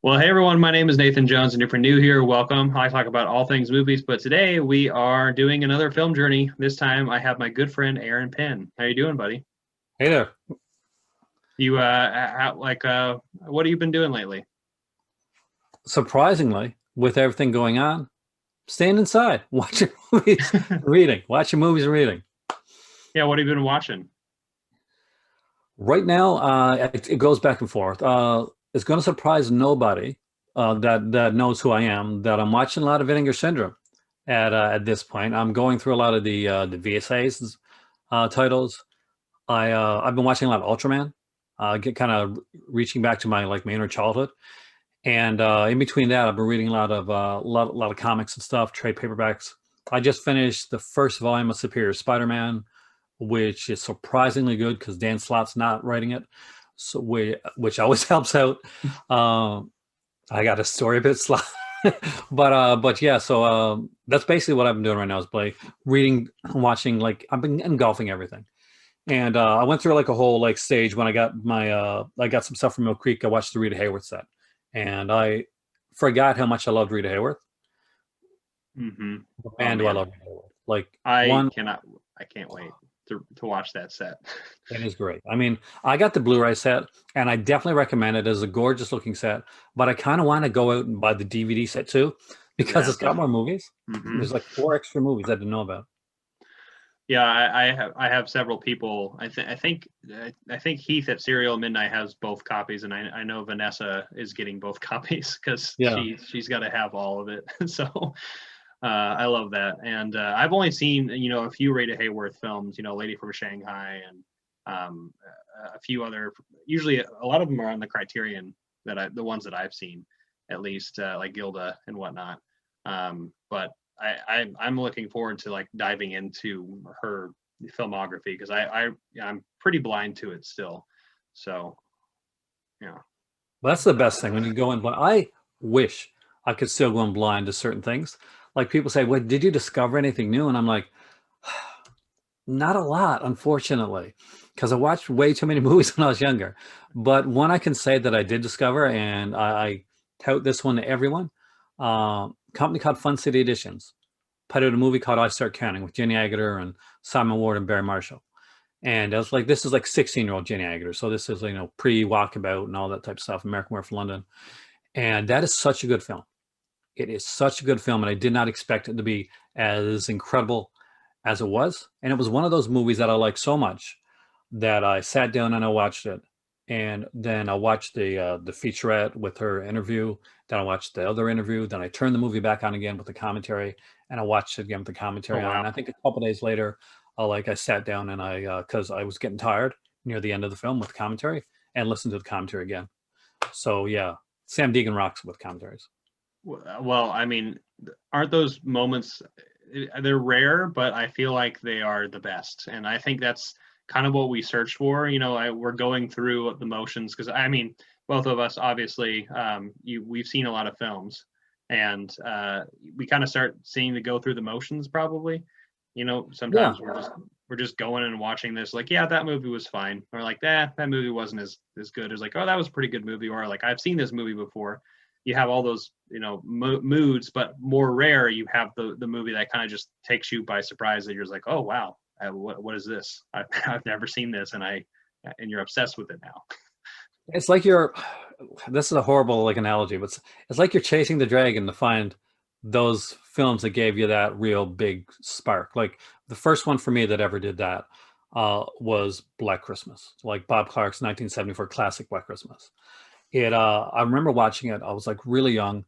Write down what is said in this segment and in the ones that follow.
Well, hey everyone, my name is Nathan Jones, and if you're new here, welcome. I talk about all things movies, but today we are doing another film journey. This time I have my good friend Aaron Pynn. How you doing, buddy? Hey there. You what have you been doing lately? Surprisingly, with everything going on, staying inside, watching movies, reading, watching movies, reading. Yeah, what have you been watching? Right now, it goes back and forth. It's going to surprise nobody that knows who I am that I'm watching a lot of Vinegar Syndrome at this point. I'm going through a lot of the VSA's titles. I've been watching a lot of Ultraman. Get kind of reaching back to my inner childhood. And in between that, I've been reading a lot of comics and stuff, trade paperbacks. I just finished the first volume of Superior Spider-Man, which is surprisingly good because Dan Slott's not writing it, so which always helps out. I got a story a bit slot, but yeah. So that's basically what I've been doing right now is reading, watching. Like I've been engulfing everything. And I went through like a whole like stage when I got I got some stuff from Mill Creek. I watched the Rita Hayworth set, and I forgot how much I loved Rita Hayworth. Mm-hmm. Oh Man, do I man, love Rita Hayworth! Like I one, cannot, I can't wait to watch that set. it is great. I mean, I got the Blu-ray set, and I definitely recommend it as a gorgeous looking set. But I kind of want to go out and buy the DVD set too, because Yeah. it's got more movies. Mm-hmm. There's like 4 extra movies I didn't know about. Yeah, I have several people. I think Heath at Serial Midnight has both copies, and I know Vanessa is getting both copies because Yeah, she's got to have all of it. So I love that, and I've only seen a few Rita Hayworth films, Lady from Shanghai, and a few other. Usually, a lot of them are on the Criterion the ones that I've seen, at least like Gilda and whatnot. But I'm looking forward to like diving into her filmography because I'm pretty blind to it still. So yeah. but that's the best thing when you go in. But I wish I could still go in blind to certain things. Like people say, "Well, did you discover anything new?" And I'm like, not a lot, unfortunately, because I watched way too many movies when I was younger. But one I can say that I did discover, and I tout this one to everyone. Company called Fun City Editions put out a movie called I Start Counting with Jenny Agutter and Simon Ward and Barry Marshall. And I was like, this is like 16-year-old Jenny Agutter. So this is, pre-Walkabout and all that type of stuff, American Werewolf for London. And that is such a good film. It is such a good film, and I did not expect it to be as incredible as it was. And it was one of those movies that I liked so much that I sat down and I watched it. And then I watched the featurette with her interview. Then I watched the other interview. Then I turned the movie back on again with the commentary, and I watched it again with the Oh commentary on. wow. And I think a couple days later, I sat down and because I was getting tired near the end of the film with commentary, and listened to the commentary again. So yeah, Sam Deegan rocks with commentaries. Well, I mean, aren't those moments? They're rare, but I feel like they are the best, and I think that's kind of what we search for. We're going through the motions because I mean, both of us obviously, we've seen a lot of films, and we kind of start seeing to go through the motions probably. Yeah, Sometimes we're just going and watching this, like, yeah, that movie was fine, or like that movie wasn't as good. It's like, oh, that was a pretty good movie, or like I've seen this movie before. You have all those moods, but more rare you have the movie that kind of just takes you by surprise, that you're just like, oh wow, what is this? I've never seen this, and you're obsessed with it now. it's like you're. This is a horrible analogy, but it's like you're chasing the dragon to find those films that gave you that real big spark. Like the first one for me that ever did that was Black Christmas, like Bob Clark's 1974 classic Black Christmas. I remember watching it. I was like really young,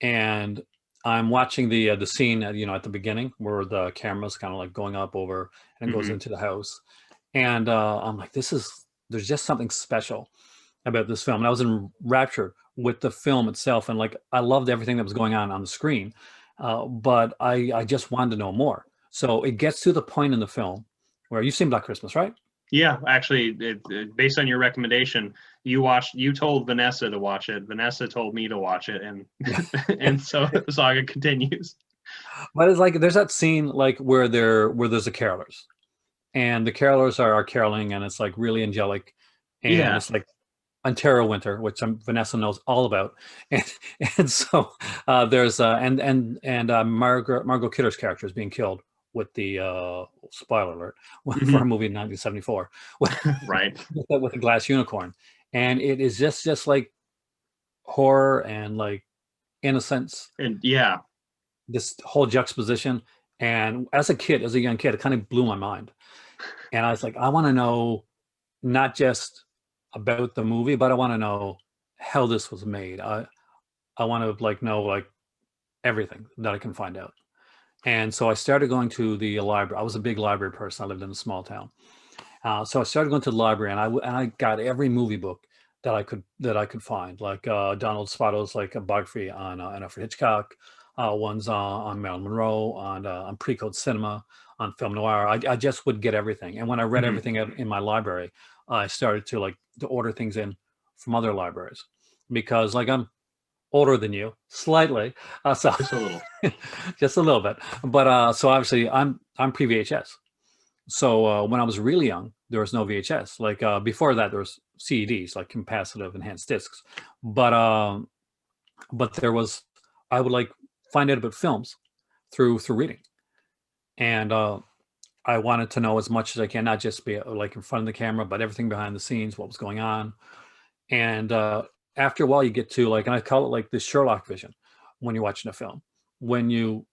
and I'm watching the scene at the beginning where the camera's kind of like going up over and it goes Hmm. into the house, and I'm like, there's just something special about this film. And I was enraptured with the film itself, and like I loved everything that was going on the screen, but I just wanted to know more. So it gets to the point in the film where you've seen Black Christmas, right? Yeah, actually, based on your recommendation, you told Vanessa to watch it. Vanessa told me to watch it, and and so the saga continues. But it's like there's that scene like where there's the carolers, and the carolers are caroling, and it's like really angelic, and Yeah. it's like Ontario winter, which Vanessa knows all about, and so there's Margot Kidder's character is being killed with the spoiler alert for a movie in 1974 Right. with a glass unicorn, and it is just like horror and like innocence, And yeah, this whole juxtaposition. And as a young kid, it kind of blew my mind, and I was like, I want to know not just about the movie, but I want to know how this was made. I want to like know like everything that I can find out. And so I started going to the library. I was a big library person. I lived in a small town, so I started going to the library, and I got every movie book that I could find, like Donald Spato's like a biography on Alfred Hitchcock, ones on Marilyn Monroe, on pre-code cinema, on film noir. I just would get everything, and when I read everything in my library, I started to like to order things in from other libraries, because like I'm older than you slightly, so just a little. just a little bit, but so obviously I'm pre VHS. So when I was really young, there was no VHS. Like before that, there was CEDs, like capacitive enhanced discs. But there was, I would like find out about films through reading, and I wanted to know as much as I can, not just be like in front of the camera, but everything behind the scenes, what was going on. And after a while, you get to like, and I call it like the Sherlock vision when you're watching a film, when you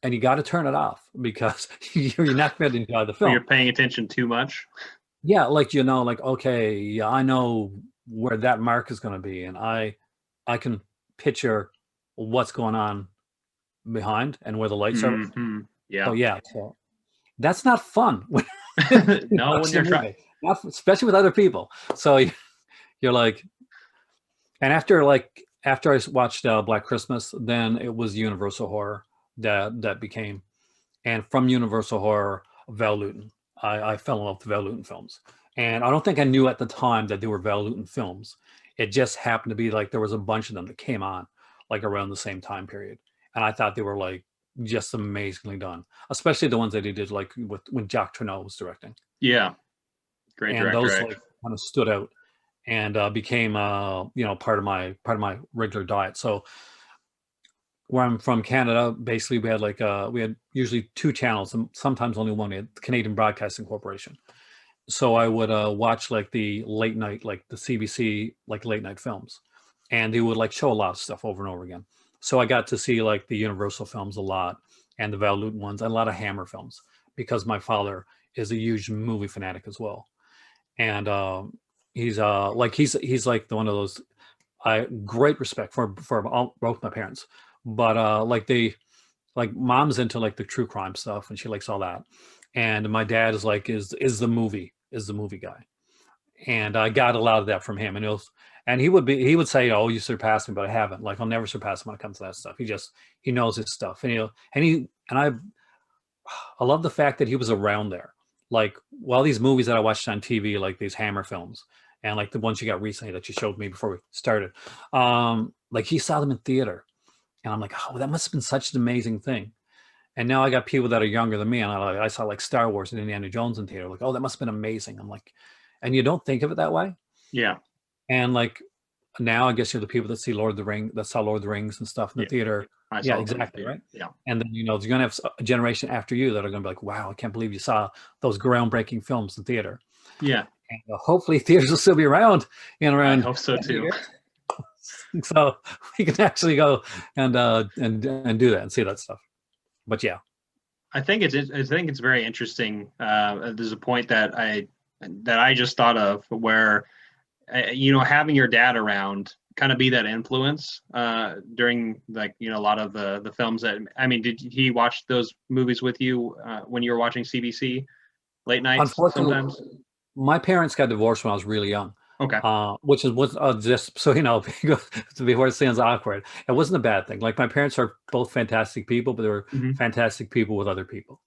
and you got to turn it off because you're not going to enjoy the Or film. you're paying attention too much. Yeah, like like okay, yeah, I know where that mark is going to be, and I can picture what's going on behind and where the lights are. Yeah. So yeah, so that's not fun when No, when watching you're a trying. movie, especially with other people. So you're like, and after I watched Black Christmas, then it was Universal Horror that became, and from Universal Horror, Val Lewton. I fell in love with Val Lewton films, and I don't think I knew at the time that they were Val Lewton films. It just happened to be like there was a bunch of them that came on like around the same time period, and I thought they were like just amazingly done, especially the ones that he did like with when Jacques Tourneur was directing. Yeah. Great And director. those like kind of stood out and became part of my regular diet. So where I'm from, Canada, basically we had usually two channels and sometimes only one. We had the Canadian Broadcasting Corporation. So I would watch like the late night, like the CBC, like late night films, and they would like show a lot of stuff over and over again. So I got to see like the Universal films a lot, and the Val Lewton ones, and a lot of Hammer films, because my father is a huge movie fanatic as well. And he's like one of those. I great respect for both my parents, but like mom's into like the true crime stuff, and she likes all that, and my dad is like is the movie guy, and I got a lot of that from him. And he would say, oh, you surpassed me, but I haven't. Like I'll never surpass him when it comes to that stuff. He knows his stuff, I love the fact that he was around there. Like, well, these movies that I watched on TV, like these Hammer films, and like the ones you got recently that you showed me before we started, like he saw them in theater, and I'm like, oh, that must have been such an amazing thing. And now I got people that are younger than me, and I saw like Star Wars and Indiana Jones in theater. Like, oh, that must have been amazing. I'm like, and you don't think of it that way. Yeah. And like now, I guess you're the people that see Lord of the Ring, that saw Lord of the Rings and stuff in the theater. Yeah, exactly, right. Yeah. And then you're gonna have a generation after you that are gonna be like, wow, I can't believe you saw those groundbreaking films in theater. Yeah. And hopefully theaters will still be around around. I hope so too. So we can actually go and do that and see that stuff. But yeah, I think it's very interesting. There's a point that I just thought of where, having your dad around kind of be that influence during like, a lot of the films that, I mean, did he watch those movies with you when you were watching CBC late nights sometimes? My parents got divorced when I was really young. Okay. Which was just so before it sounds awkward. It wasn't a bad thing. Like my parents are both fantastic people, but they were fantastic people with other people.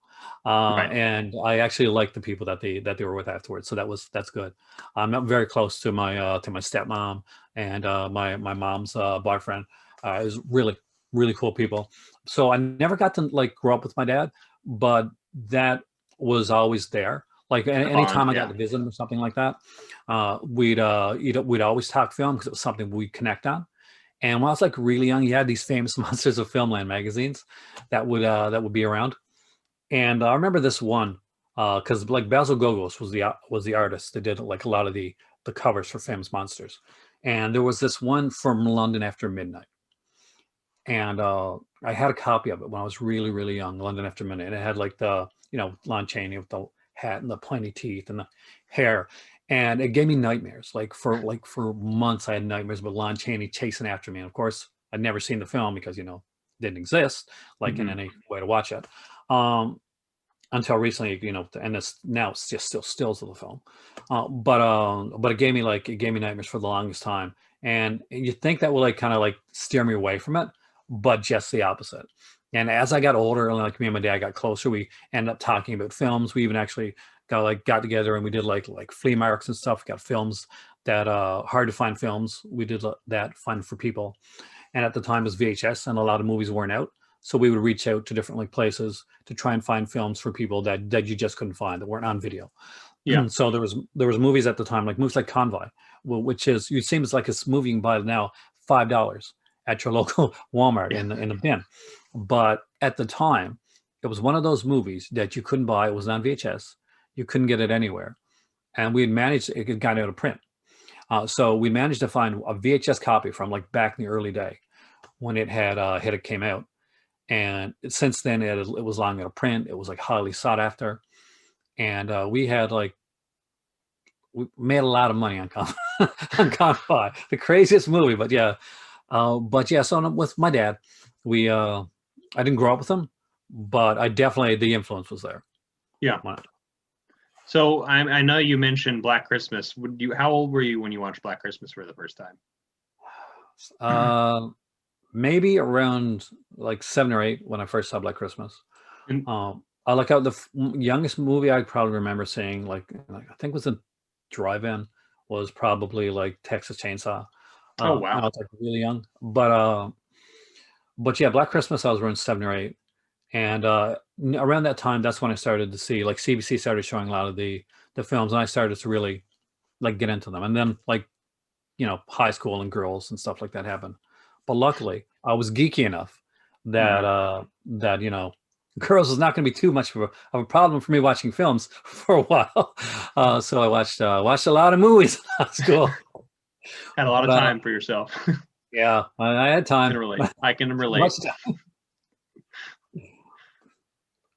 Right. And I actually liked the people that they were with afterwards. So that's good. I'm very close to my stepmom and my mom's boyfriend. Is really, really cool people. So I never got to like grow up with my dad, but that was always there. Like The bond, anytime I got yeah. to visit him or something like that, we'd always talk film because it was something we connect on. And when I was like really young, he had these famous Monsters of Filmland magazines that would be around. And I remember this one because like Basil Gogos was the artist that did like a lot of the covers for famous monsters. And there was this one from London After Midnight, and I had a copy of it when I was really really young. London After Midnight, and it had like the Lon Chaney with the hat and the pointy teeth and the hair, and it gave me nightmares. Like for months, I had nightmares about Lon Chaney chasing after me. And of course, I'd never seen the film because it didn't exist like in Hmm. any way to watch it. Um, until recently, and now it's just still stills of the film. But it gave me nightmares for the longest time. And you think that will like kind of like steer me away from it, but just the opposite. And as I got older, and like me and my dad got closer, we ended up talking about films. We even actually got together and we did like flea markets and stuff. We got films that hard to find films. We did that fun for people. And at the time it was VHS, and a lot of movies weren't out. So we would reach out to different like places to try and find films for people that you just couldn't find, that weren't on video. Yeah. So there was movies at the time, like movies like Convoy, which is, it seems like it's movie you can buy now $5 at your local Walmart Yeah. in a bin. But at the time, it was one of those movies that you couldn't buy. It was on VHS. You couldn't get it anywhere. And we had managed, it got out of print. So we managed to find a VHS copy from like back in the early day when it came out. And since then, it was long out of print. It was like highly sought after. And we made a lot of money on on Convoy, the craziest movie. But yeah, so with my dad, I didn't grow up with him, but I definitely, the influence was there. Yeah. So I know you mentioned Black Christmas. How old were you when you watched Black Christmas for the first time? Maybe around like 7 or 8 when I first saw Black Christmas. And, I like how the youngest movie I probably remember seeing, like I think was a drive-in, was probably like Texas Chainsaw. oh wow. I was like really young, but yeah, Black Christmas I was around 7 or 8, and around that time that's when I started to see like CBC started showing a lot of the films, and I started to really like get into them, and then like high school and girls and stuff like that happened. But luckily, I was geeky enough that girls was not going to be too much of a problem for me watching films for a while. So I watched a lot of movies in high school. Had a lot of time for yourself. Yeah, I had time. I can relate. Much time.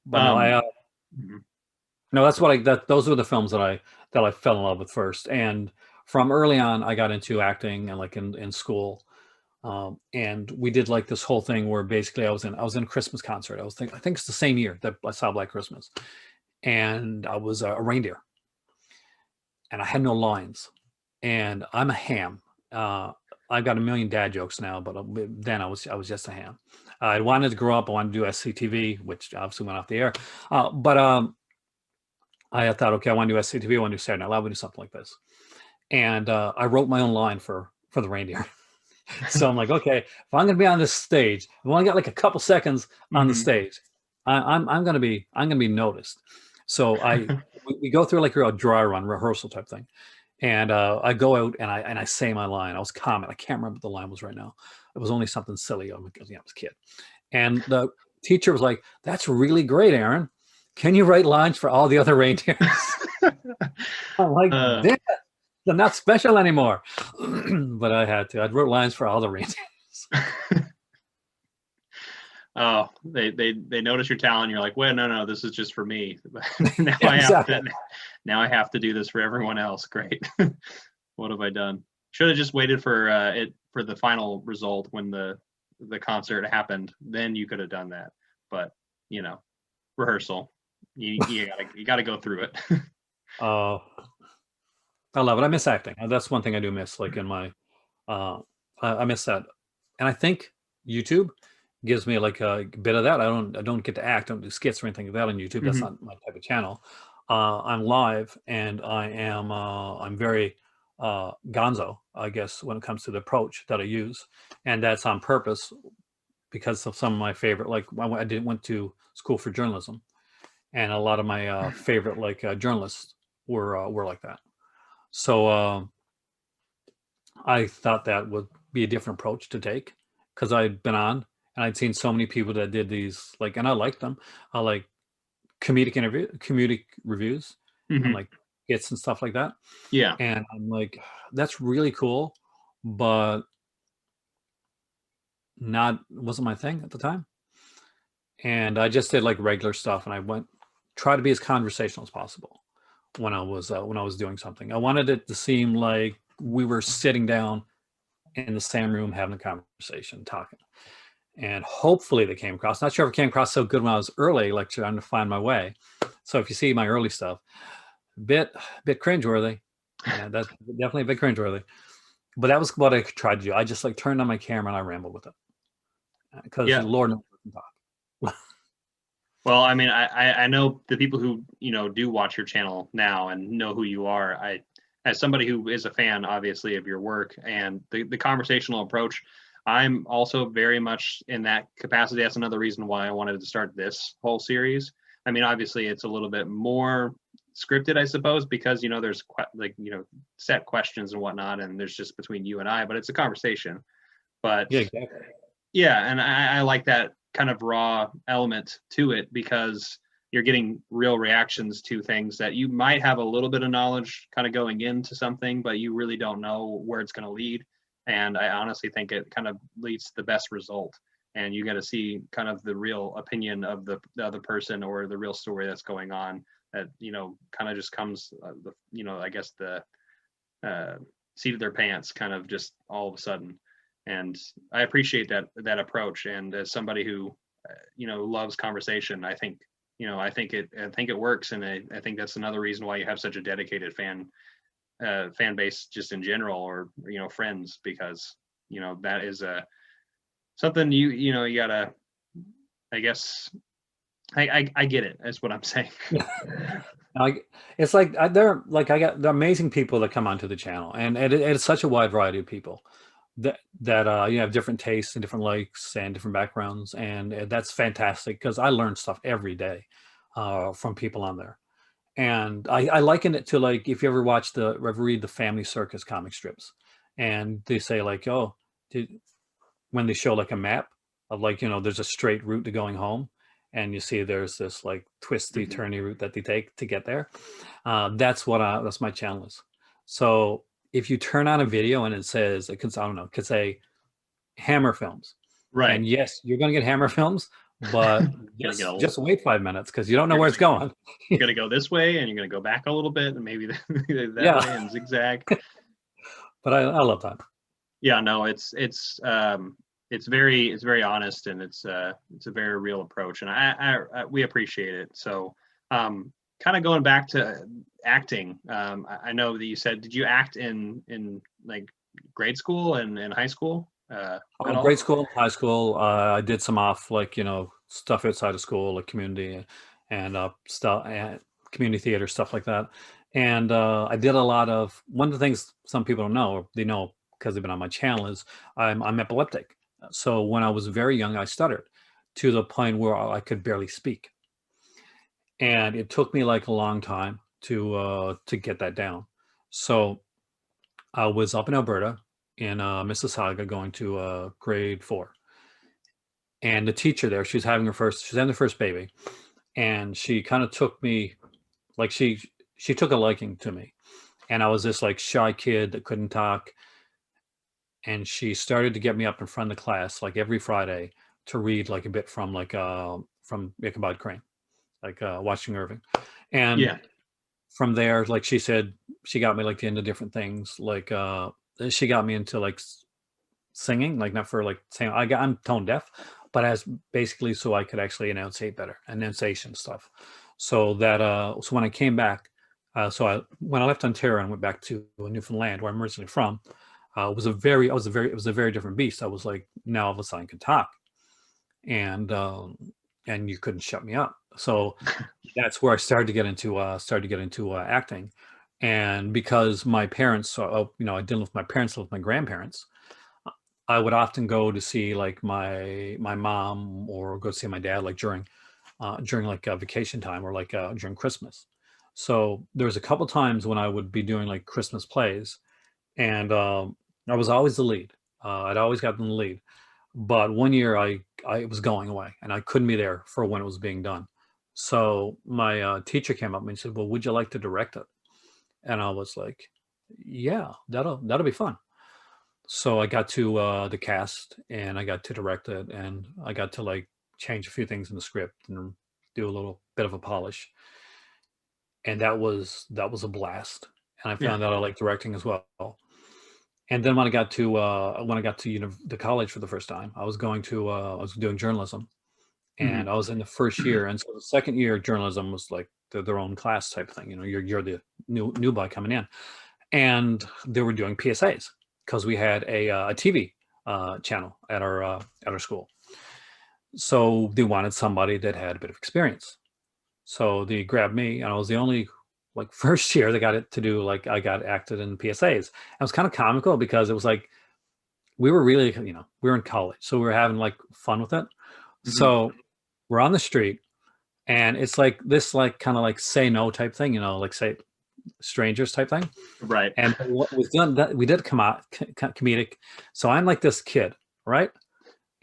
But no, that's what those were the films that I fell in love with first. And from early on, I got into acting and like in school. And we did like this whole thing where basically I was in a Christmas concert. I think it's the same year that I saw Black Christmas, and I was a reindeer, and I had no lines, and I'm a ham. I've got a million dad jokes now, but then I was just a ham. I wanted to grow up. I wanted to do SCTV, which obviously went off the air. But I thought, okay, I want to do SCTV. I want to do Saturday Night Live. I want to do something like this. And I wrote my own line for the reindeer. So I'm like, okay, if I'm going to be on this stage, I've only got like a couple seconds on the stage, I'm going to be noticed. So we go through like a dry run rehearsal type thing. And I go out and I say my line. I was Comet. I can't remember what the line was right now. It was only something silly because I was a kid. And the teacher was like, "That's really great, Aaron. Can you write lines for all the other reindeers?" I'm like, "Damn, they're not special anymore." But I had to. I wrote lines for all the reindeers. Oh, they notice your talent. You're like, well, no, this is just for me. Now I have to do this for everyone else. Great. What have I done? Should have just waited for the final result when the concert happened. Then you could have done that. But rehearsal. You gotta go through it. I love it. I miss acting. That's one thing I do miss. Like in my, I miss that, and I think YouTube gives me like a bit of that. I don't get to act. I don't do skits or anything like that on YouTube. That's not my type of channel. I'm live, and I'm very gonzo, I guess, when it comes to the approach that I use, and that's on purpose because of some of my favorite. Like I went to school for journalism, and a lot of my favorite like journalists were like that. So I thought that would be a different approach to take, because I'd been on and I'd seen so many people that did these like, and I liked them. I like comedic reviews and Hmm. like hits and stuff like that. Yeah. And I'm like, that's really cool, but not wasn't my thing at the time. And I just did like regular stuff, and I went try to be as conversational as possible when I was doing something. I wanted it to seem like we were sitting down in the same room having a conversation, talking. And hopefully they came across. Not sure if it came across so good when I was early, like trying to find my way. So if you see my early stuff, bit cringeworthy. Yeah, that's definitely a bit cringeworthy. But that was what I tried to do. I just like turned on my camera and I rambled with it, because Yeah. Lord knows I can talk. Well, I mean, I know the people who, do watch your channel now and know who you are. As somebody who is a fan, obviously, of your work and the conversational approach, I'm also very much in that capacity. That's another reason why I wanted to start this whole series. I mean, obviously, it's a little bit more scripted, I suppose, because, there's set questions and whatnot, and there's just between you and I, but it's a conversation. But Yeah, exactly. yeah, and I like that kind of raw element to it, because you're getting real reactions to things that you might have a little bit of knowledge kind of going into something, but you really don't know where it's going to lead. And I honestly think it kind of leads to the best result. And you got to see kind of the real opinion of the other person, or the real story that's going on, that, kind of just comes, I guess the seat of their pants kind of just all of a sudden. And I appreciate that approach. And as somebody who loves conversation, I think it works. And I think that's another reason why you have such a dedicated fan base just in general, or friends, because that is something you gotta, I guess, I get it. That's what I'm saying. Like, it's like there are amazing people that come onto the channel, and it's such a wide variety of people that you have different tastes and different likes and different backgrounds, and that's fantastic, because I learn stuff every day from people on there. And I liken it to, like, if you ever read the Family Circus comic strips, and they say like, oh, did, when they show like a map of, like, there's a straight route to going home, and you see there's this like twisty Mhm. turny route that they take to get there. That's my channel is. So if you turn on a video and it says, I don't know, it could say Hammer Films, Right. and yes, you're going to get Hammer Films, but Gonna get just wait 5 minutes, because you don't know you're where it's going. gonna go this way, and you're gonna go back a little bit, and maybe that Yeah, way, and zigzag. but I love that. Yeah, no, it's very honest, and it's a very real approach, and we appreciate it. So, kind of going back to acting, I know that you said, did you act in like grade school and in high school at all? Grade school, high school, I did some off, like, stuff outside of school, like community and stuff, and community theater, stuff like that. And I did a lot of, one of the things some people don't know, or they know because they've been on my channel, is I'm epileptic. So when I was very young, I stuttered to the point where I could barely speak. And it took me like a long time to get that down. So I was up in Alberta, in Mississauga, going to grade 4, and the teacher there, she's having her first baby, and she kind of took me, like, she took a liking to me, and I was this like shy kid that couldn't talk, and she started to get me up in front of the class like every Friday to read like a bit from from Ichabod Crane, like Watching Irving, and Yeah. from there, like she said, she got me like into different things, like she got me into like singing, like not for like saying I'm tone deaf, but as basically so I could actually enunciate better, enunciation stuff. So when I came back, when I left Ontario and went back to Newfoundland, where I'm originally from, it was a very different beast. I was like, now all of a sudden I can talk, and you couldn't shut me up. So that's where I started to get into acting. And because my parents, I didn't live with my parents, I lived with my grandparents. I would often go to see like my mom, or go see my dad like during during like vacation time or like during Christmas. So there was a couple times when I would be doing like Christmas plays, and I was always the lead. I'd always gotten the lead. But one year I was going away and I couldn't be there for when it was being done. So my teacher came up to me and said, "Well, would you like to direct it?" And I was like, "Yeah, that'll be fun." So I got to the cast and I got to direct it, and I got to like change a few things in the script and do a little bit of a polish. And that was a blast. And I Yeah. found out I like directing as well. And then when I got to the college for the first time, I was doing journalism, Hmm. and I was in the first year. And so the second year journalism was like their own class type thing. You know, you're the new boy coming in, and they were doing PSAs because we had a TV channel at our school. So they wanted somebody that had a bit of experience. So they grabbed me, and I was the only like first year that got it to do like I got acted in PSAs. And it was kind of comical because it was like we were really, we were in college, so we were having like fun with it. Hmm. So we're on the street, and it's like this like kind of like say no type thing, like say strangers type thing. Right. And what was done that we did come out comedic. So I'm like this kid, right?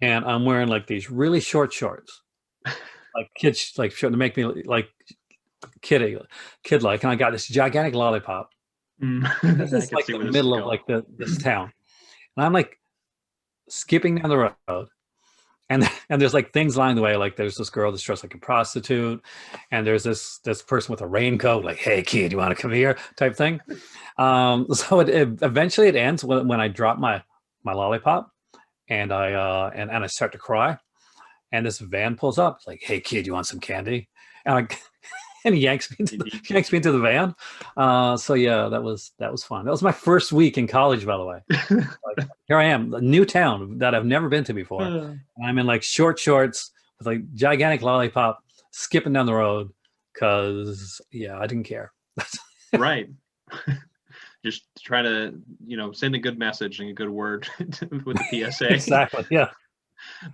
And I'm wearing like these really short shorts, like kids like short to make me like kid like, and I got this gigantic lollipop. And this I is can like see the where this is middle of going. like this town, and I'm like skipping down the road, and there's like things along the way, like there's this girl that's dressed like a prostitute, and there's this person with a raincoat, like, "Hey kid, you want to come here?" type thing. So it eventually it ends when I drop my lollipop, and I start to cry, and this van pulls up. It's like, "Hey kid, you want some candy?" And I and he yanks me into Indeed. he yanks me into the van. So yeah, that was fun. That was my first week in college, by the way. Like, here I am, a new town that I've never been to before. And I'm in like short shorts with like gigantic lollipop, skipping down the road because yeah, I didn't care. Right. Just trying to, send a good message and a good word with the PSA. Exactly. Yeah.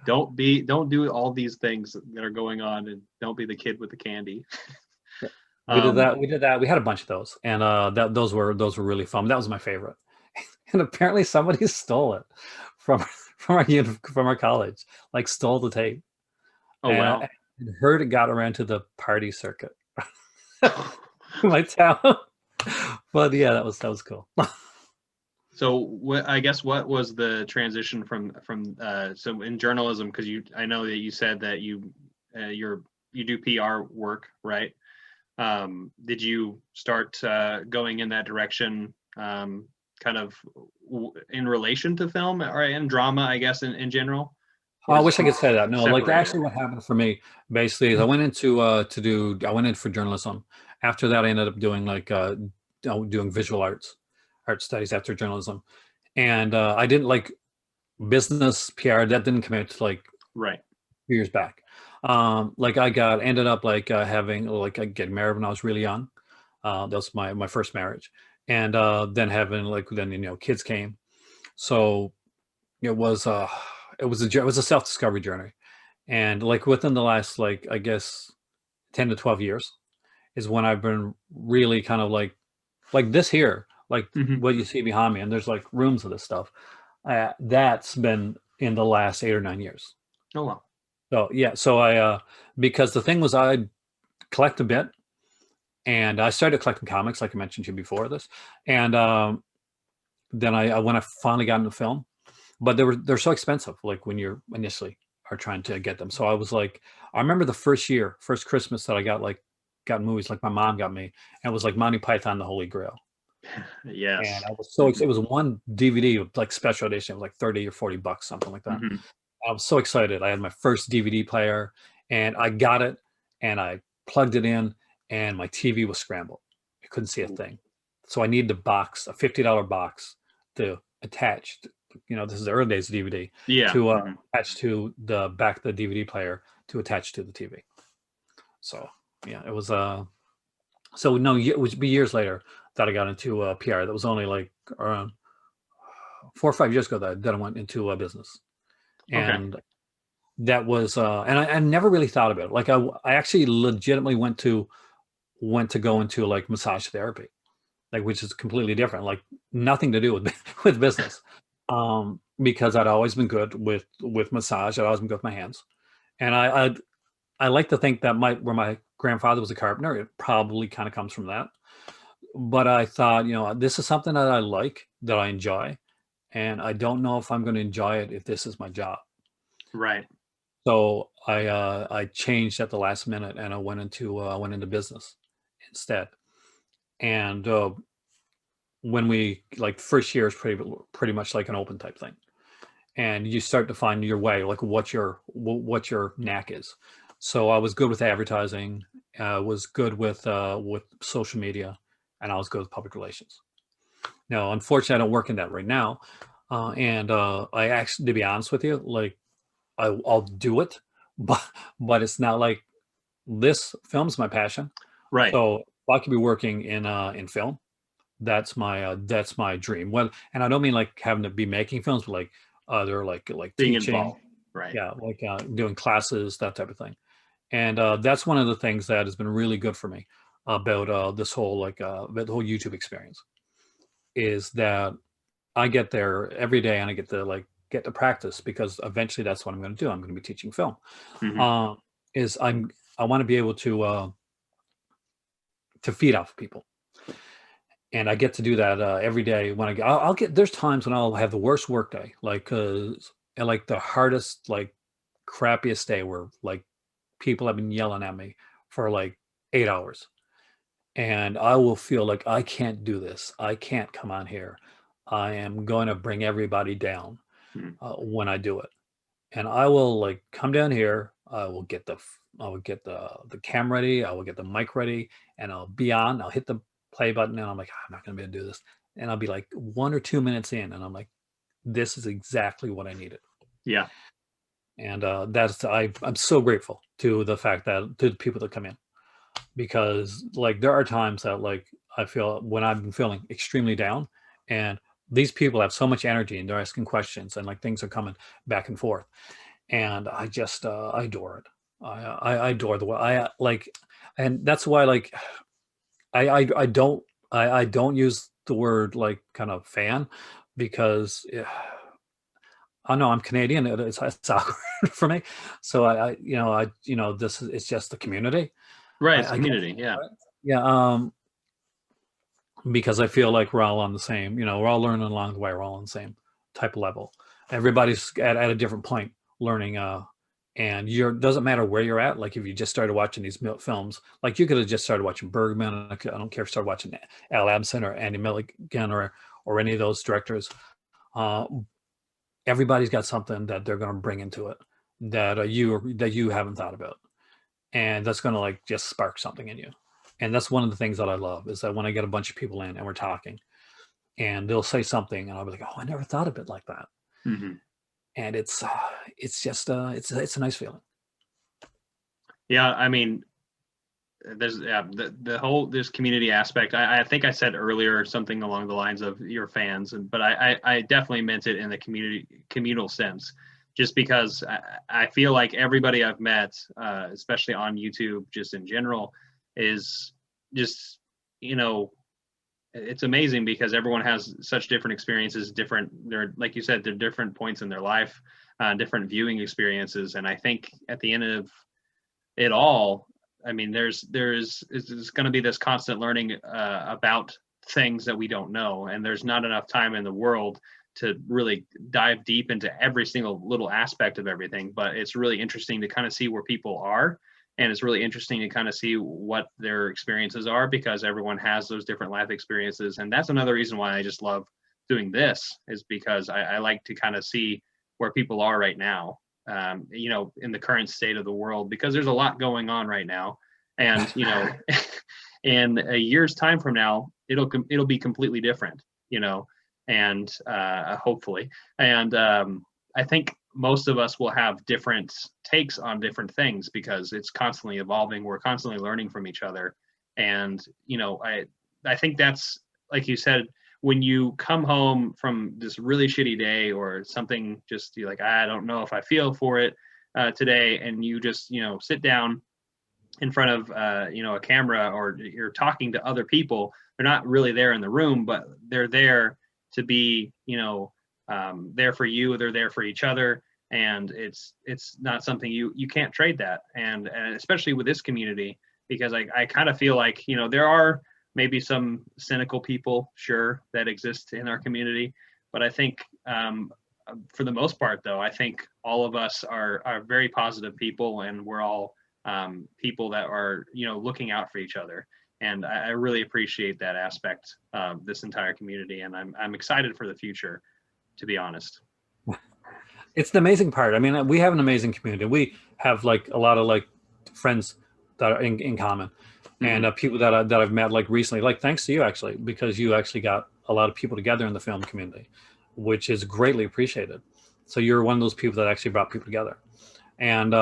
Don't do all these things that are going on, and don't be the kid with the candy. We did Um, that. We did that. We had a bunch of those, and those were really fun. That was my favorite. And apparently somebody stole it from from our college, like stole the tape. oh And wow. I heard it got around to the party circuit in my town. But yeah, that was cool. So I guess what was the transition from so in journalism, because I know that you said that you do PR work, right? Did you start going in that direction, kind of in relation to film or in drama, I guess, in general, Oh, or I is it wish I could say that. No, like separated? actually what happened for me basically is I went in for journalism. After that I ended up doing like doing visual art studies after journalism. And I didn't like business PR, that didn't come out to like Right. years back. Like ended up like having like getting married when I was really young. That was my first marriage, and then having like then kids came. So it was it was a self discovery journey, and like within the last like I guess 10 to 12 years is when I've been really kind of like this here, like Hmm. what you see behind me, and there's like rooms of this stuff. That's been in the last 8 or 9 years. Oh wow. So yeah, so I because the thing was I collect a bit, and I started collecting comics like I mentioned to you before this, and then when I finally got into film, but they're so expensive. Like when you're initially are trying to get them, so I was like, I remember the first Christmas that I got movies like my mom got me, and it was like Monty Python, the Holy Grail. And Yes. I was so Hmm. excited. It was one DVD like special edition. It was like 30 or 40 bucks, something like that. Hmm. I was so excited. I had my first DVD player, and I got it, and I plugged it in, and my TV was scrambled. I couldn't see a thing. So I needed a $50 box to attach. This is the early days of DVD, Yeah. to Hmm. attach to the back of the DVD player to attach to the TV. So yeah, it was So no, it would be years later that I got into PR. That was only like around 4 or 5 years ago that I went into business. Okay. And that was, and I never really thought about it. Like I actually legitimately went to go into like massage therapy, like, which is completely different, like nothing to do with with business. Because I'd always been good with massage. I'd always been good with my hands, and I like to think that where my grandfather was a carpenter, it probably kind of comes from that. But I thought, this is something that I like, that I enjoy, and I don't know if I'm going to enjoy it if this is my job. Right. So I changed at the last minute, and I went into business instead. And when we like first year is pretty much like an open type thing, and you start to find your way, like what your knack is. So I was good with advertising, was good with social media, and I was good with public relations. Now, unfortunately, I don't work in that right now, and I actually, to be honest with you, like I'll do it, but it's not like film's my passion. Right. So if I could be working in film, that's my dream. Well, and I don't mean like having to be making films, but like they're like Being teaching, involved. Right. yeah, like doing classes, that type of thing. And that's one of the things that has been really good for me about this whole the whole YouTube experience, is that I get there every day and I get to practice, because eventually that's what I'm going to do. I'm going to be teaching film. Hmm. Uh, I want to be able to feed off people, and I get to do that every day. When I'll get, there's times when I'll have the worst work day, and like the hardest, like crappiest day, where like people have been yelling at me for like 8 hours, and I will feel like I can't do this. I can't come on here. I am going to bring everybody down when I do it, and I will like come down here. I will get the cam ready. I will get the mic ready, and I'll be on. I'll hit the play button, and I'm like, I'm not going to be able to do this. And I'll be like 1 or 2 minutes in, and I'm like, this is exactly what I needed. Yeah. And I'm so grateful to the people that come in, because like there are times that like I feel when I've been feeling extremely down, and these people have so much energy, and they're asking questions, and like things are coming back and forth, and I just I adore it. I adore the way and that's why like I don't use the word like kind of fan, because I know I'm Canadian. It's awkward for me. So this is, it's just the community. Right. It's I guess, community. Yeah. yeah. Because I feel like we're all on the same, we're all learning along the way. We're all on the same type of level. Everybody's at a different point learning. And doesn't matter where you're at. Like if you just started watching these films, like you could have just started watching Bergman. I don't care if you started watching Al Abson or Andy Milligan or any of those directors. Everybody's got something that they're going to bring into it that you haven't thought about, and that's going to like just spark something in you. And that's one of the things that I love, is that when I get a bunch of people in and we're talking, and they'll say something, and I'll be like, oh, I never thought of it like that. Hmm. And it's just it's a nice feeling. Yeah. I mean, there's the whole this community aspect. I think I said earlier something along the lines of your fans, but I definitely meant it in the communal sense, just because I feel like everybody I've met, especially on YouTube, just in general, is just it's amazing, because everyone has such different experiences, they're like you said, they're different points in their life, different viewing experiences, and I think at the end of it all, I mean, there's going to be this constant learning about things that we don't know, and there's not enough time in the world to really dive deep into every single little aspect of everything. But it's really interesting to kind of see where people are, and it's really interesting to kind of see what their experiences are, because everyone has those different life experiences. And that's another reason why I just love doing this, is because I like to kind of see where people are right now. In the current state of the world, because there's a lot going on right now, and in a year's time from now, it'll be completely different, and hopefully, and I think most of us will have different takes on different things, because it's constantly evolving. We're constantly learning from each other, and I think that's, like you said, when you come home from this really shitty day or something, just you're like, I don't know if I feel for it. today, and you just, sit down in front of, a camera, or you're talking to other people, they're not really there in the room, but they're there to be, there for you. They're there for each other. And it's not something you can't trade that. And especially with this community, because I kind of feel like, there are maybe some cynical people, sure, that exist in our community. But I think for the most part, though, I think all of us are very positive people, and we're all people that are, looking out for each other. And I really appreciate that aspect of this entire community. And I'm excited for the future, to be honest. It's the amazing part. I mean, we have an amazing community. We have like a lot of like friends that are in common, and people that I've met like recently, like thanks to you actually, because you actually got a lot of people together in the film community, which is greatly appreciated. So you're one of those people that actually brought people together, and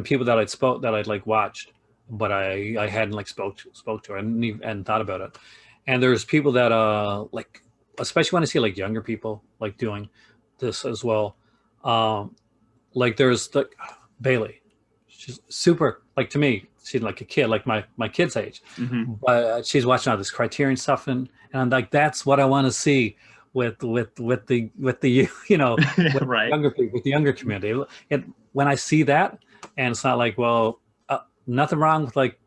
people that I'd like watched, but I hadn't like spoke to, and thought about it. And there's people that like, especially when I see like younger people like doing this as well. Like there's like Bailey, she's super, like to me, she's like a kid, like my kid's age, but she's watching all this Criterion stuff, and I'm like, that's what I want to see with the with Right. younger people, with the younger community. When I see that, and it's not like, well, nothing wrong with like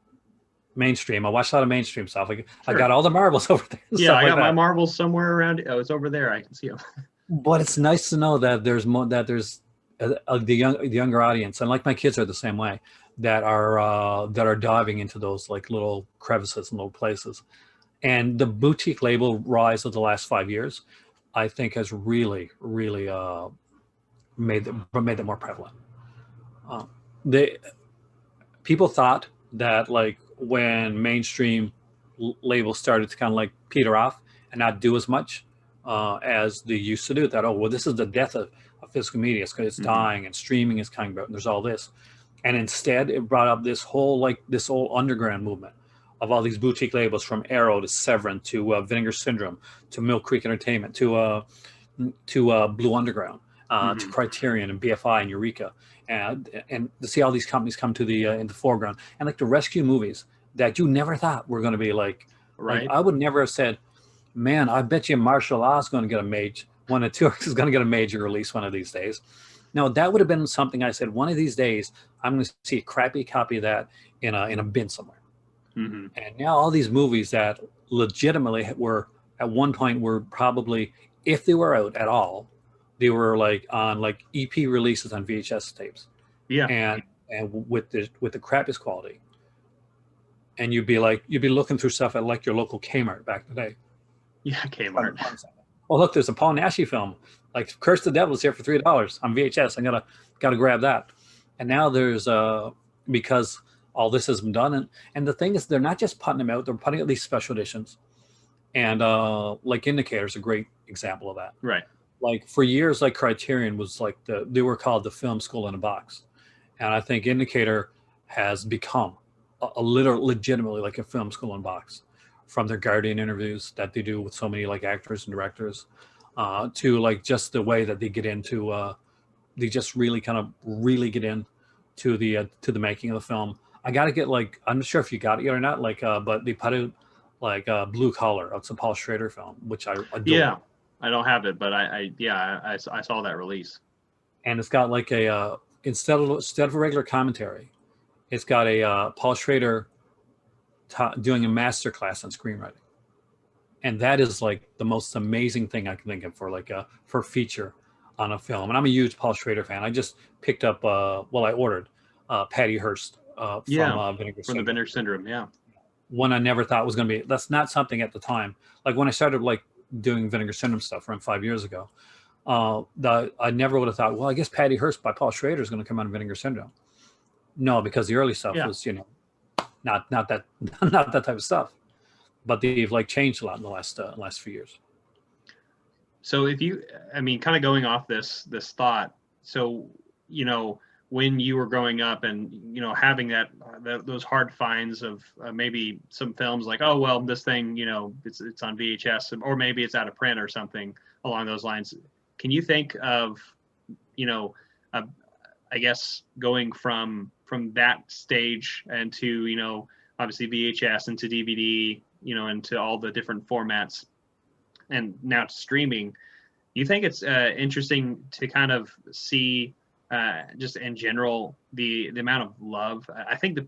mainstream. I watch a lot of mainstream stuff. Like Sure. I got all the marbles over there. Yeah, I got my marbles somewhere around. Oh, it's over there. I can see them. But it's nice to know that there's more, that there's the younger audience, and like my kids are the same way, that are diving into those like little crevices and little places. And the boutique label rise of the last 5 years, I think, has really made it more prevalent. People thought that like when mainstream labels started to kind of like peter off and not do as much as they used to do, that, oh, well, this is the death of physical media. It's dying, and streaming is coming about, and there's all this. And instead, it brought up this whole underground movement of all these boutique labels, from Arrow to Severin to Vinegar Syndrome to Mill Creek Entertainment to Blue Underground to Criterion and BFI and Eureka, and to see all these companies come to the in the foreground, and like to rescue movies that you never thought were going to be like, right. Like, I would never have said, man, I bet you Martial Law is going to get one of two is going to get a major release one of these days. No, that would have been something I said, one of these days I'm going to see a crappy copy of that in a bin somewhere. And now all these movies that legitimately were at one point were probably, if they were out at all, they were like on like EP releases on VHS tapes. Yeah. And with the crappiest quality. And you'd be looking through stuff at like your local Kmart back in the day. Yeah, Kmart. Oh, look, there's a Paul Naschy film, like Curse the Devil's here for $3 on VHS. I gotta grab that. And now there's because all this has been done, and the thing is, they're not just putting them out; they're putting out these special editions. And like Indicator is a great example of that. Right. Like for years, like Criterion was like they were called the film school in a box, and I think Indicator has become a legitimately like a film school in a box, from their Guardian interviews that they do with so many like actors and directors, to like just the way that they get into they just really get in to the making of the film. I gotta get, like, I'm not sure if you got it yet or not, like but they put out like Blue Collar. It's a Paul Schrader film, which I adore. Yeah, I don't have it, but I saw that release. And it's got like a instead of a regular commentary, it's got a Paul Schrader doing a master class on screenwriting, and that is like the most amazing thing I can think of for like for feature on a film. And I'm a huge Paul Schrader fan. I just picked up I ordered Patty Hearst from Vinegar Syndrome. From the Vinegar Syndrome, yeah. One I never thought was going to be. That's not something at the time. Like when I started like doing Vinegar Syndrome stuff around 5 years ago, I never would have thought, well, I guess Patty Hearst by Paul Schrader is going to come out of Vinegar Syndrome. No, because the early stuff was, not that type of stuff. But they've like changed a lot in the last few years. So kind of going off this thought, so, when you were growing up and, having those hard finds of maybe some films like, oh, well, this thing, it's on VHS, or maybe it's out of print or something along those lines. Can you think of, I guess going from that stage and to, you know, obviously VHS into DVD, you know, into all the different formats, and now to streaming, you think it's interesting to kind of see just in general the amount of love. I think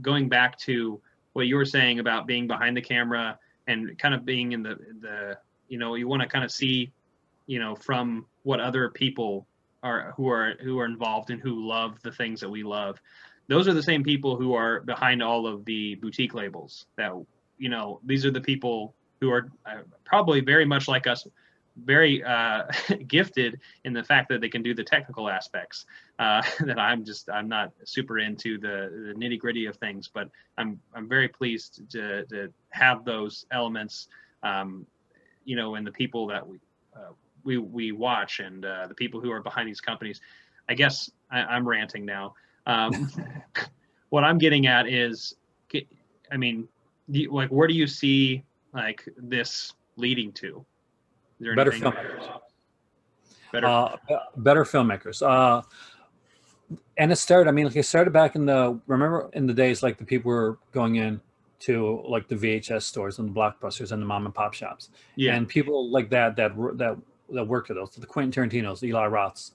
going back to what you were saying about being behind the camera and kind of being in the you know, you want to kind of see, you know, from what other people are who are involved and who love the things that we love. Those are the same people who are behind all of the boutique labels that, you know, these are the people who are probably very much like us, very gifted in the fact that they can do the technical aspects that I'm not super into the nitty gritty of things, but I'm very pleased to have those elements, you know, in the people that we watch, and the people who are behind these companies. I guess I'm ranting now. What I'm getting at is, I mean, like, where do you see like this leading to? Is there Better anything filmmakers. better? Better filmmakers. And it started, I mean, like, it started back remember in the days, like, the people were going in to like the VHS stores and the Blockbusters and the mom and pop shops. Yeah. And people like that worked at those, the Quentin Tarantino's, the Eli Roths,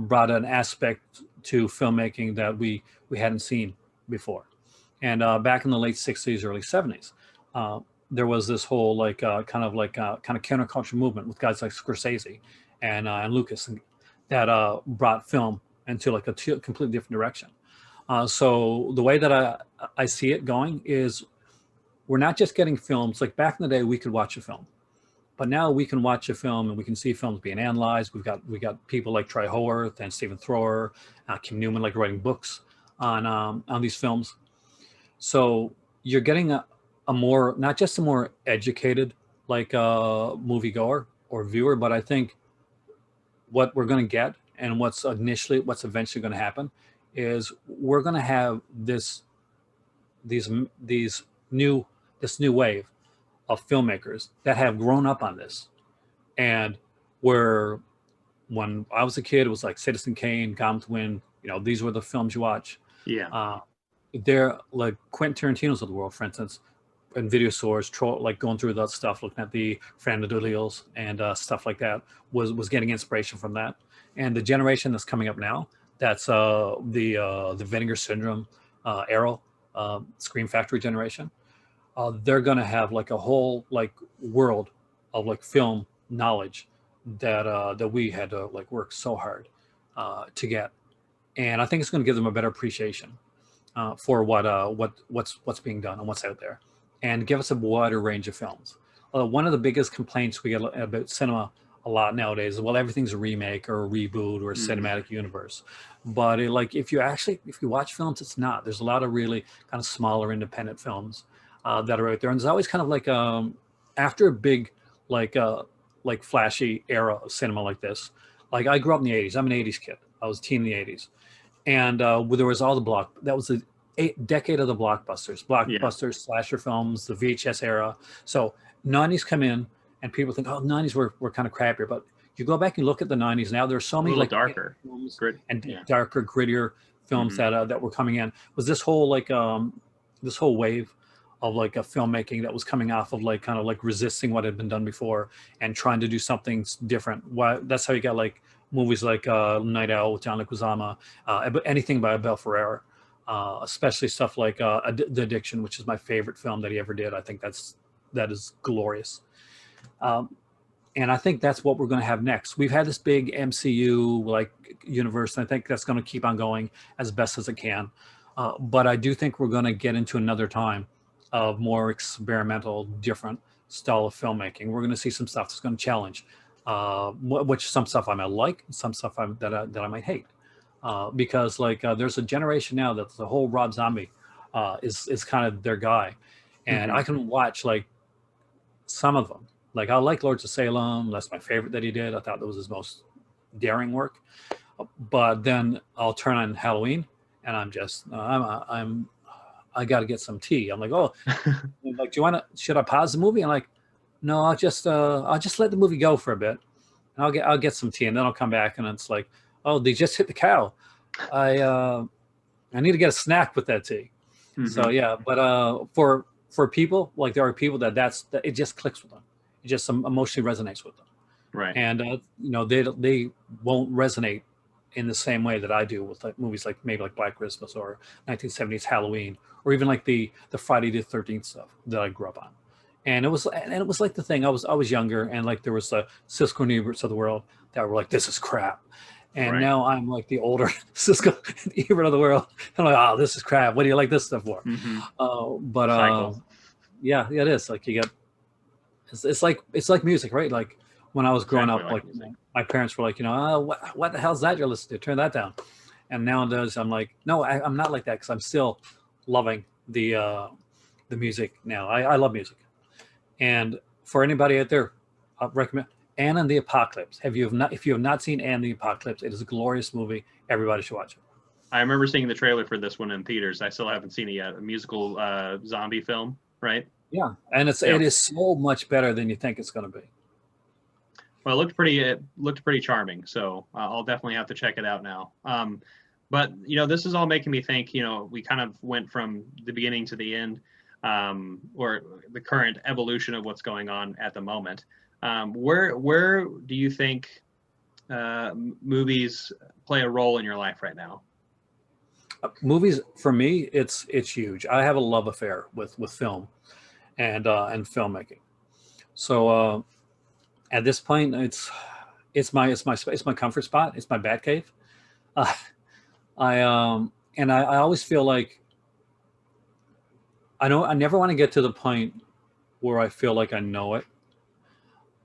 brought an aspect to filmmaking that we hadn't seen before. And back in the late 60s, early 70s, there was this whole like kind of counterculture movement with guys like Scorsese and Lucas, that brought film into like a completely different direction. So the way that I see it going is, we're not just getting films. Like back in the day, we could watch a film, but now we can watch a film and we can see films being analyzed. We got people like Troy Howarth and Stephen Thrower, Kim Newman, like writing books on these films. So you're getting a more, not just a more educated like moviegoer or viewer, but I think what we're going to get, and what's eventually going to happen, is we're going to have this new wave of filmmakers that have grown up on this. And where, when I was a kid, it was like Citizen Kane, Gone with the Wind, you know, these were the films you watch. Yeah. They're like Quentin Tarantino's of the world, for instance, and video stores, like going through that stuff, looking at the Fernando D'Urlios and stuff like that, was getting inspiration from that. And the generation that's coming up now, that's the Vinegar Syndrome era, Scream Factory generation. They're going to have like a whole like world of like film knowledge that we had to like work so hard to get. And I think it's going to give them a better appreciation for what's being done and what's out there, and give us a wider range of films. One of the biggest complaints we get about cinema a lot nowadays is, well, everything's a remake or a reboot or a cinematic universe. But if you watch films, it's not. There's a lot of really kind of smaller independent films that are out there, and there's always kind of like after a big like flashy era of cinema like this. Like, I grew up in the 80s. I'm an 80s kid. I was a teen in the 80s. And there was all that was the decade of the blockbusters, slasher films, the VHS era. So 90s come in, and people think, oh, 90s were kind of crappier. But you go back and look at the 90s now, there's so many like darker films darker, grittier films that were coming in. Was this whole this whole wave of like a filmmaking that was coming off of like kind of like resisting what had been done before and trying to do something different. That's how you got like movies like Night Owl with John Leguizamo, anything by Abel Ferrara, especially stuff like The Addiction, which is my favorite film that he ever did. I think that is glorious. And I think that's what we're going to have next. We've had this big MCU like universe, and I think that's going to keep on going as best as it can. But I do think we're going to get into another time of more experimental, different style of filmmaking. We're going to see some stuff that's going to challenge, which some stuff I might like, some stuff that I might hate, because like there's a generation now that the whole Rob Zombie is kind of their guy, and I can watch like some of them. Like, I like Lords of Salem. That's my favorite that he did. I thought that was his most daring work. But then I'll turn on Halloween, and I'm just I got to get some tea. I'm like, oh, like, should I pause the movie? I'm like, no, I'll just let the movie go for a bit, and I'll get some tea, and then I'll come back, and it's like, Oh, they just hit the cow. I need to get a snack with that tea. So Hmm. yeah, but for people, like there are people that it just clicks with them. It just emotionally resonates with them. Right. And they won't resonate in the same way that I do with like movies like maybe like Black Christmas or 1970s Halloween or even like the Friday the 13th stuff that I grew up on. And it was like the thing, I was younger, and like there was the Cisco and Eberts of the world that were like, this is crap. And Right. now I'm like the older Cisco and Ebert of the world. I'm like, oh, this is crap. What do you like this stuff for? Hmm. But Cycle. yeah, it is like you get it's like music, right? Like when I was growing Exactly up, like like music. my parents were like, oh, what the hell's that you're listening to? Turn that down. And nowadays, I'm like, no, I'm not like that because I'm still loving the music now. I love music. And for anybody out there, I recommend Anne and the Apocalypse. If you have not seen Anne and the Apocalypse, it is a glorious movie. Everybody should watch it. I remember seeing the trailer for this one in theaters. I still haven't seen it yet. A musical zombie film, right? Yeah, and Yeah. it is so much better than you think it's going to be. Well, it looked pretty charming, so I'll definitely have to check it out now. But this is all making me think. We kind of went from the beginning to the end, or the current evolution of what's going on at the moment. Where do you think movies play a role in your life right now? Movies for me, it's huge. I have a love affair with film and filmmaking. So at this point, it's my comfort spot. It's my bat cave. Uh, I always feel like I never want to get to the point where I feel like I know it.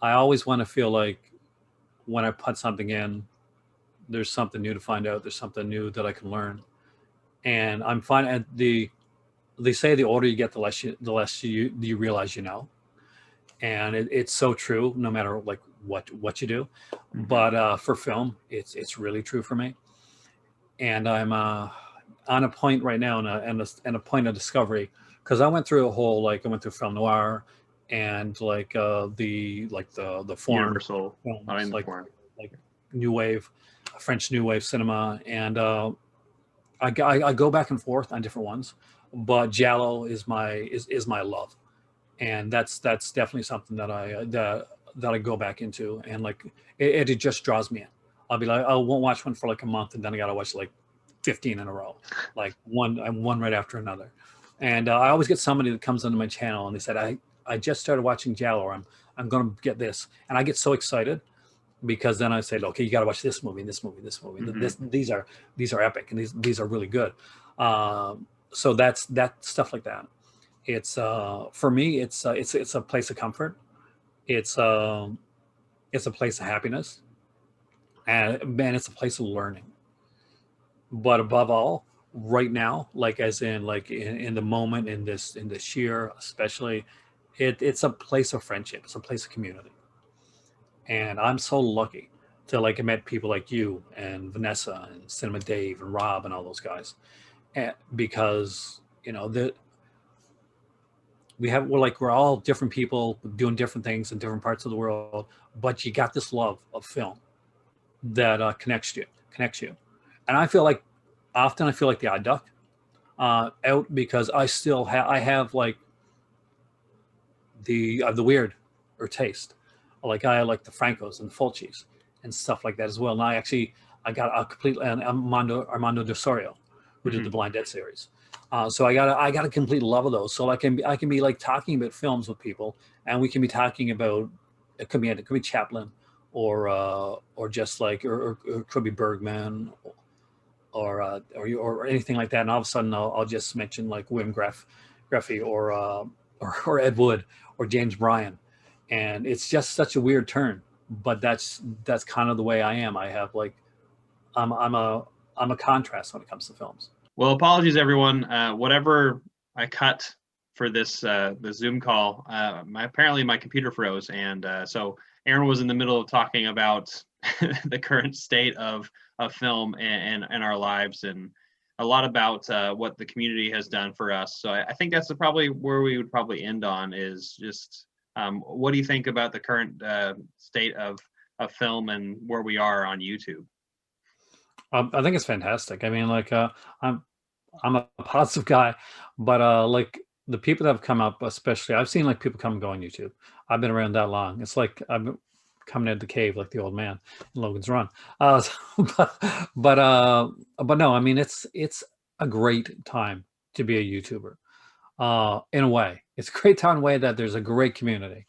I always want to feel like when I put something in, there's something new to find out. There's something new that I can learn, and I'm fine at they say the older you get, the less you realize you know, and it's so true. No matter like what you do, Hmm. but for film, it's really true for me. And I'm on a point right now, and a point of discovery, because I went through I went through film noir, and the foreign Universal. I films mean, the foreign. like new wave, French new wave cinema, and I go back and forth on different ones, but Giallo is my love, and that's definitely something that I go back into, and like it just draws me in. I'll be like, I won't watch one for like a month, and then I gotta watch like 15 in a row, like one right after another. And I always get somebody that comes onto my channel and they said, I just started watching Giallo, or I'm gonna get this, and I get so excited because then I say, okay, you got to watch this movie, this movie, this movie. Hmm. These are epic, and these are really good. So that's that stuff like that. It's for me, it's a place of comfort. It's it's a place of happiness, and man, it's a place of learning. But above all, right now, like as in like in the moment, in this year, especially, it's a place of friendship. It's a place of community. And I'm so lucky to like have met people like you and Vanessa and Cinema Dave and Rob and all those guys, because that we're all different people doing different things in different parts of the world, but you got this love of film that connects you. And I feel like often I feel like the odd duck out, because I have like the weird or taste. Like I like the Francos and the Fulcis and stuff like that as well. And I got a complete Armando de Sorio, who did the Hmm. Blind Dead series. So I got a complete love of those. So I can be like talking about films with people, and we can be talking about it could be Chaplin, or just like or it could be Bergman, or anything like that. And all of a sudden I'll just mention like Wim Greffy, or Ed Wood or James Bryan, and it's just such a weird turn. But that's kind of the way I am. I have like I'm a contrast when it comes to films. Well, apologies everyone. Whatever I cut for this the Zoom call, apparently my computer froze, and so Aaron was in the middle of talking about the current state of film and our lives, and a lot about what the community has done for us. So I think that's probably where we would probably end on, is just what do you think about the current state of film and where we are on YouTube? I think it's fantastic. I mean, like, I'm I'm a positive guy, but like the people that have come up, especially I've seen like people come and go on YouTube. I've been around that long. It's like I've been coming out of the cave like the old man in Logan's Run. So, but but no, I mean it's a great time to be a YouTuber. In a way, it's a great time in a way that there's a great community.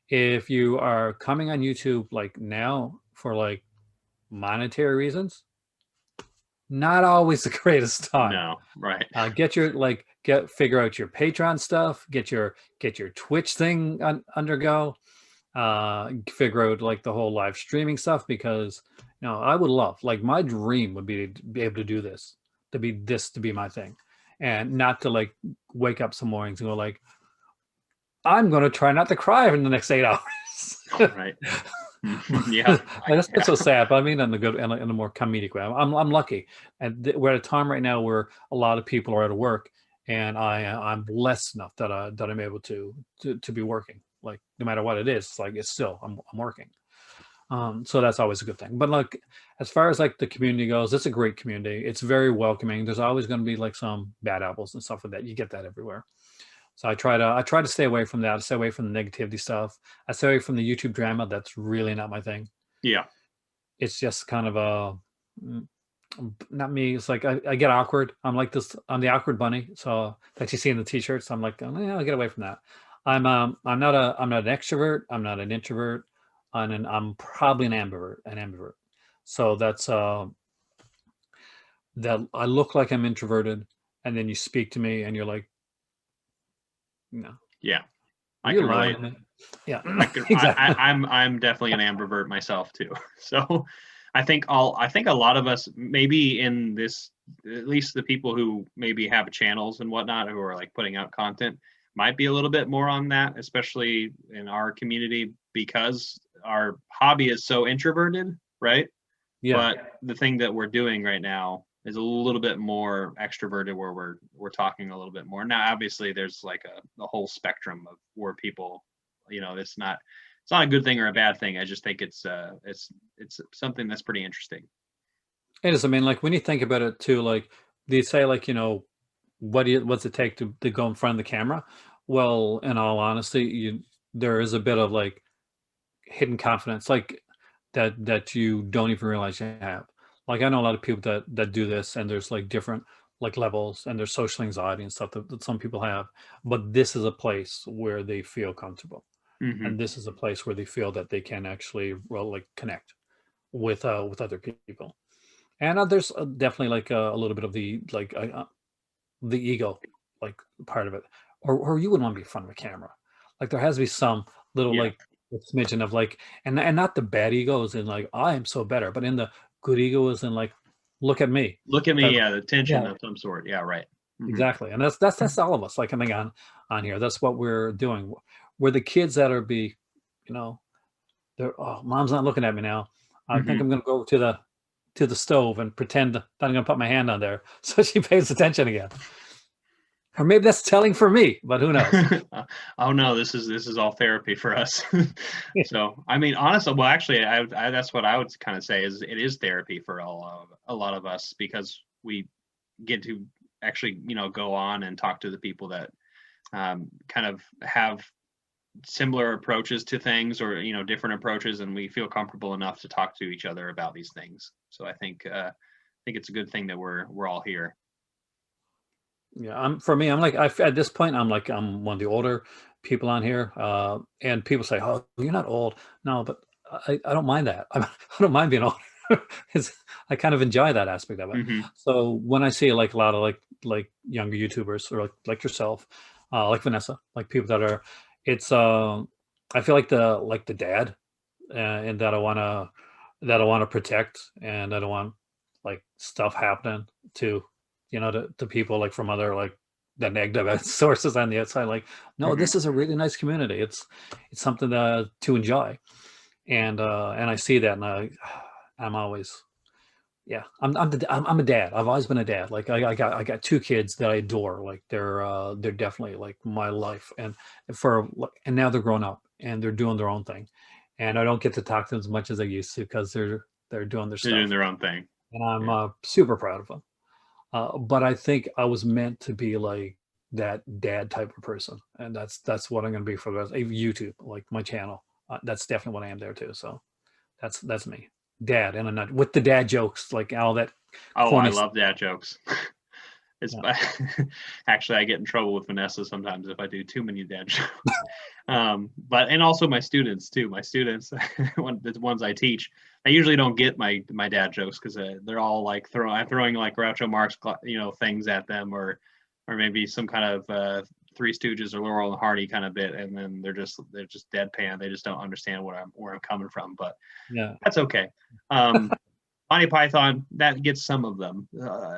If you are coming on YouTube like now for like monetary reasons, not always the greatest time. No, right. Get your get figure out your Patreon stuff, get your Twitch thing undergo, figure out like the whole live streaming stuff, because you know I would love, like, my dream would be to be able to do this, to be my thing, and not to like wake up some mornings and go like, I'm going to try not to cry in the next 8 hours. Right. Yeah. That's so sad, but I mean in the good, in a more comedic way. I'm lucky, and we're at a time right now where a lot of people are out of work, and I'm blessed enough that I'm able to be working. Like no matter what it is, like it's still I'm working. So that's always a good thing. But like as far as like the community goes, it's a great community. It's very welcoming. There's always going to be like some bad apples and stuff like that. You get that everywhere. So I try to stay away from that. I stay away from the negativity stuff. I stay away from the YouTube drama. That's really not my thing. Yeah. It's just kind of not me. It's like I get awkward. I'm like this. I'm the awkward bunny. So that you see in the t-shirts, I'm like, oh, yeah, I'll get away from that. I'm not an extrovert. I'm not an introvert. I'm probably an ambivert. So that's that I look like I'm introverted, and then you speak to me, and you're like, no. Yeah. I You can relate. lying to me. Yeah, Exactly. I'm definitely an ambivert myself too. So I think a lot of us, maybe in this, at least the people who maybe have channels and whatnot who are like putting out content, might be a little bit more on that, especially in our community, because our hobby is so introverted, right? yeah, But the thing that we're doing right now is a little bit more extroverted, where we're talking a little bit more. Now obviously there's like a whole spectrum of where people, you know, it's not a good thing or a bad thing. I just think it's something that's pretty interesting. it is. I mean, like when you think about it too, like they say, like, you know, what's it take to go in front of the camera? Well, in all honesty, there is a bit of like hidden confidence, like that you don't even realize you have. Like I know a lot of people that do this, and there's like different like levels, and there's social anxiety and stuff that some people have. But this is a place where they feel comfortable, Hmm. and this is a place where they feel that they can actually, well, like connect with other people. And there's definitely like a little bit of the ego like part of it, or you wouldn't want to be in front of a camera. Like there has to be some little Yeah. like smidgen of like, and not the bad egos in like I am so better, but in the good ego is in like, look at me. Look at me. Type of- Yeah. The tension yeah, of some sort. Yeah. Right. Hmm. exactly. And that's all of us like coming on here. That's what we're doing. We're the kids that are you know, they're, oh, mom's not looking at me now. I think Hmm. I'm gonna go to the stove and pretend that I'm gonna put my hand on there so she pays attention again. Or maybe that's telling for me, but who knows? Oh no, this is all therapy for us. So I mean, honestly, well, actually, I that's what I would kind of say is it is therapy for a lot of us, because we get to actually, you know, go on and talk to the people that kind of have similar approaches to things, or you know, different approaches, and we feel comfortable enough to talk to each other about these things. So I think it's a good thing that we're all here. Yeah, for me, I'm like at this point, I'm like I'm one of the older people on here, and people say, "Oh, you're not old." No, but I don't mind that. I don't mind being old. It's, I kind of enjoy that aspect of it. Hmm. So when I see like a lot of like younger YouTubers, or like yourself, like Vanessa, like people that are, it's I feel like the dad, and that I wanna protect, and I don't want like stuff happening to, you know, to people like from other like the negative sources on the outside. Like, no, Hmm. this is a really nice community. It's something to enjoy, and I see that, and I'm always, yeah, I'm a dad. I've always been a dad. Like I got two kids that I adore. Like they're definitely like my life, and now they're grown up and they're doing their own thing, and I don't get to talk to them as much as I used to because they're doing their They're doing stuff. their own thing. and I'm Yeah. super proud of them. But I think I was meant to be like that dad type of person, and that's what I'm going to be for the rest of YouTube, like my channel. That's definitely what I am there too. So that's me, dad, and a nut with the dad jokes, like all that Oh, I corny stuff. love dad jokes. It's Yeah. actually I get in trouble with Vanessa sometimes if I do too many dad jokes. But and also my students too. My students, the ones I teach, I usually don't get my dad jokes because they're all like I'm throwing like Groucho Marx, things at them, or maybe some kind of Three Stooges or Laurel and Hardy kind of bit, and then they're just deadpan. They just don't understand where I'm coming from, but Yeah. that's okay. Um, Monty Python, that gets some of them.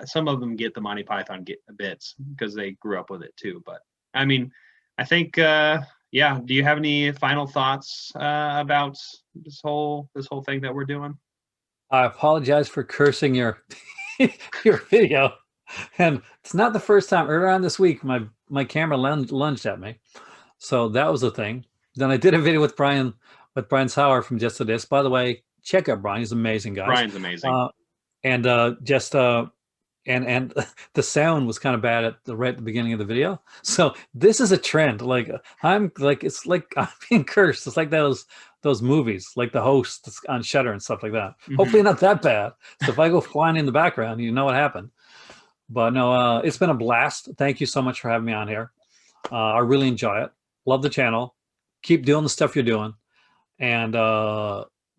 Some of them get the Monty Python bits because they grew up with it too. But I mean, I think, yeah. Do you have any final thoughts about this whole thing that we're doing? I apologize for cursing your your video, and it's not the first time. Earlier on this week, my camera lunged at me, so that was a thing. Then I did a video with Brian Sauer from Just a Disc. By the way, check out Brian; he's amazing, guys. Brian's amazing. Uh, and just and the sound was kind of bad right at the beginning of the video. So this is a trend. Like I'm like it's like I'm being cursed. It's like those movies, like The Host on Shudder and stuff like that. Hopefully not that bad. So if I go flying in the background, you know what happened. But no, it's been a blast. Thank you so much for having me on here. I really enjoy it. Love the channel. Keep doing the stuff you're doing, and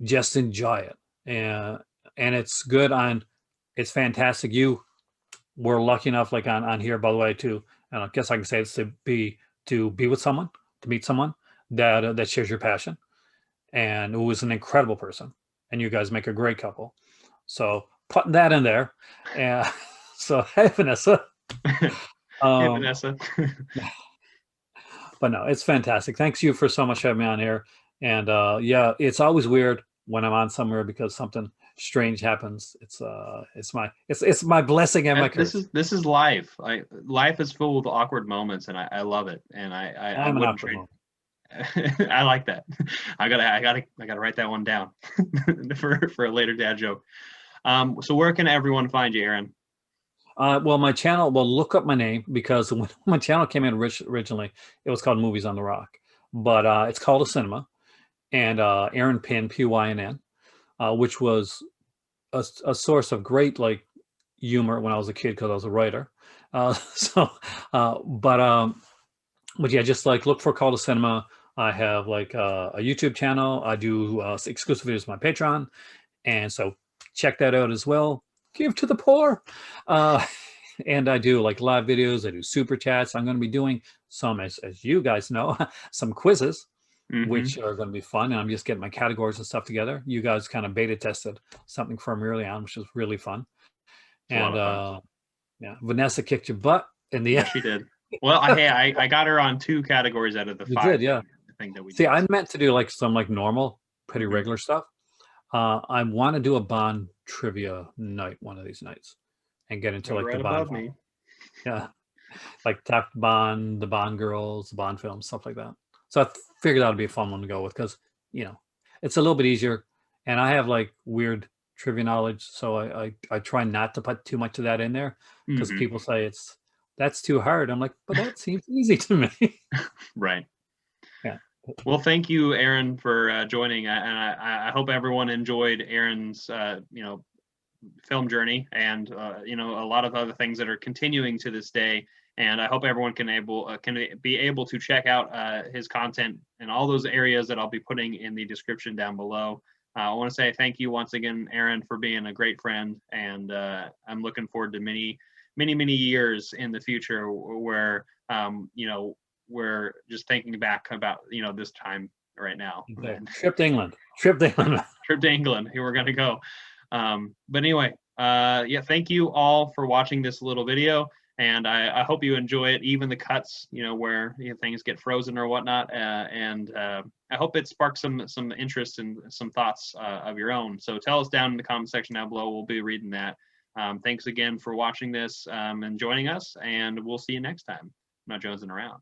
just enjoy it. And it's good on. It's fantastic. You were lucky enough, like on here, by the way, to and I guess I can say it's to be with someone, to meet someone that shares your passion, and who is an incredible person, and you guys make a great couple. So putting that in there, and so hey Vanessa, Hey, um, Vanessa. but no, it's fantastic. Thanks you for so much having me on here, and yeah, it's always weird when I'm on somewhere because something strange happens. It's my blessing and my curse. This is life. Life is full of awkward moments, and I love it. And I I'm an wouldn't awkward trade. moment. I like that. I gotta write that one down for a later dad joke. So where can everyone find you, Aaron? Well, my channel, well, look up my name because when my channel came in originally, it was called Movies on the Rock, but it's called a cinema, and Aaron Pynn, Pynn, which was a source of great like humor when I was a kid because I was a writer. So, but yeah, just like look for Call to Cinema. I have like a YouTube channel. I do exclusive videos on my Patreon, and so check that out as well. Give to the poor. Uh, and I do like live videos. I do super chats. I'm going to be doing some, as you guys know, some quizzes, Mm-hmm. which are going to be fun. And I'm just getting my categories and stuff together. You guys kind of beta tested something from early on, which was really fun. It's a lot And of fun. yeah, Vanessa kicked your butt in the Yeah, end. she did. Well, I got her on 2 categories out of the You 5 did, that yeah. I think that we See, did. I meant to do like some like normal, pretty Mm-hmm. regular stuff. I want to do a Bond trivia night one of these nights and get into Go like the right Bond above film. me. Yeah. Like Top Bond, the Bond girls, the Bond films, stuff like that. So I figured that would be a fun one to go with because, it's a little bit easier. And I have like weird trivia knowledge. So I try not to put too much of that in there because Mm-hmm. people say that's too hard. I'm like, but that seems easy to me. Right. Yeah. Well, thank you, Aaron, for joining. And I hope everyone enjoyed Aaron's film journey and a lot of other things that are continuing to this day. And I hope everyone can be able to check out his content in all those areas that I'll be putting in the description down below. I want to say thank you once again, Aaron, for being a great friend, and I'm looking forward to many years in the future where we're just thinking back about this time right now. And Trip to England. Trip to England. trip to England. Here we're gonna go. But anyway, yeah, thank you all for watching this little video, and I hope you enjoy it, even the cuts, where things get frozen or whatnot, and I hope it sparks some interest and some thoughts of your own. So tell us down in the comment section down below. We'll be reading that. Thanks again for watching this and joining us, and we'll see you next time. I'm not jonesing around.